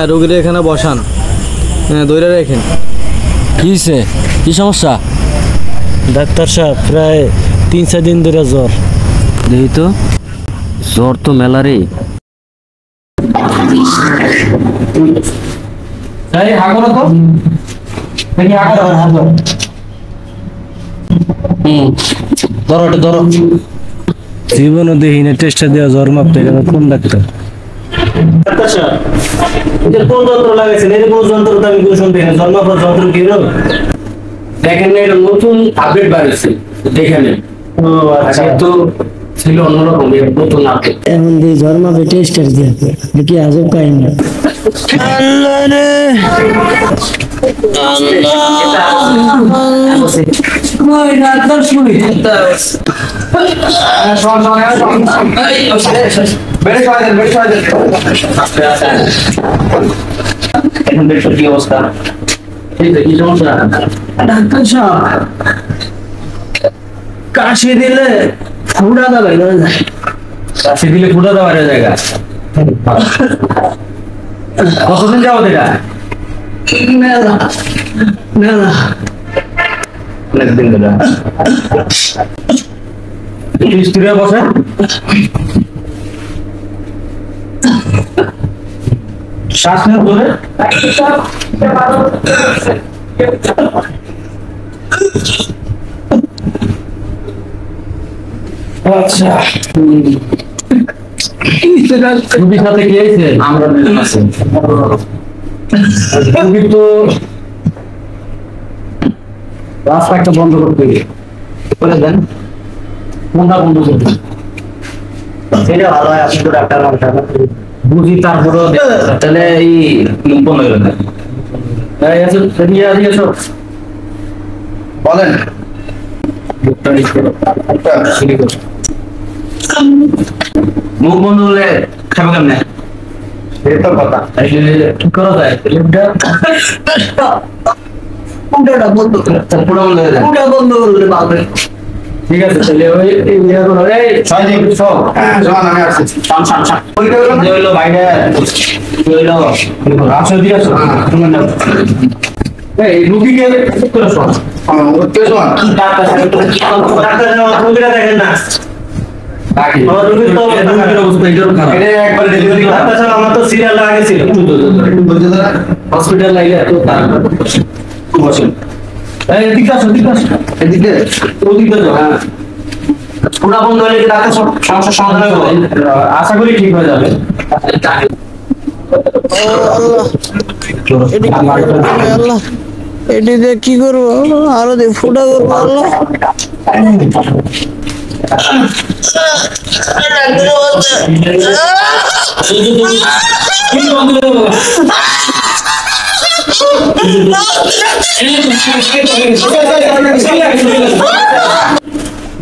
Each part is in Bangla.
রোগীরা এখানে বসান, দইরা রেখেন। কি সমস্যা? ডাক্তার সাহেব, প্রায় 3-4 দিন ধরে জ্বর। দেখি তো, জ্বর তো মেলারে। জীবনও দেখি না টেস্টটা দেওয়া জ্বর মাপতে, কোন ডাক্তার? ডাক্তার সাহেব, কোন যন্ত্র লাগাইছেন? এর কোন যন্ত্র তো আমি কোনো শুনতে না। জ্বর মাপার যন্ত্র কি হলো? দেখেন এটা নতুন আপডেট বাড়ছে, দেখে নেন। আচ্ছা, তো ছিল অন্যরকম, নতুন আপডেট। এখন দিয়ে জ্বর মাপে টেস্টার দিয়ে কি আজব কাহিনী। আল্লাহ রে এখন দেখো কি অবস্থা। কি সমস্যা? ডাক্তার সাহেব, কাশি দিলে ফুটা দাবাই যায়। কাশি দিলে ফুটা দেওয়ার জায়গা। কতদিন যাবো এটা? মেলা মেলা অনেকদিন ধরে। স্ত্রীরা বসে শ্বাস নিয়ে ধরে। আচ্ছা, রুগীর সাথে কি হয়েছে? আমরা আছি। রুগী তো রাস্তা একটা বন্ধ করতে করে দেন। কোনটা বন্ধ করতে? সেটা ভালো হয়, আপনি তো ডাক্তার বুঝি, তারপরেও তাহলে এই বন্ধ করে দেন। বলেন, মুখ বন্ধ হলে খাবে কেমনে? এটা কথা কি করা যায়? ফুটাটা বন্ধ করে, পুরো বন্ধ হয়ে যায়। ফুটা বন্ধ করলে পাবে। ঠিক আছে, তাহলে ওই ইয়া করো। এই ছয় দিন সব জমান আমি আসছি। শান শান শান ওইটা হলো বাইরে হলো রাশো দিয়ে আসো। এই রুগীকে করে শোন। ওকে শোন। ডাক্তার সাহেব রোগীরা দেখেন না। আমার রোগীর তো অবস্থা এইরকম খারাপ। এটা একবার ডেলিভারি ডাক্তার সাহেব, আমার তো সিরিয়াল আগে ছিল। হসপিটাল লাগে তো তার বসেন। এই এদিকে আসো, এদিকে আসো। এদিকে ওদিকে যাও। হ্যাঁ, পুরা বন্ধ হলে কি ডাক্তার সমস্যার সমাধান হবে? আশা করি ঠিক হয়ে যাবে। আল্লাহ, এটি দিয়ে কি করবো? আরো দিয়ে ফুটা করবো। আল্লাহ,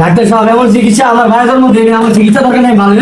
ডাক্তার সাহেব, এমন চিকিৎসা আমার ভাইয়ের মধ্যে আমার চিকিৎসা দরকার নেই। ভালো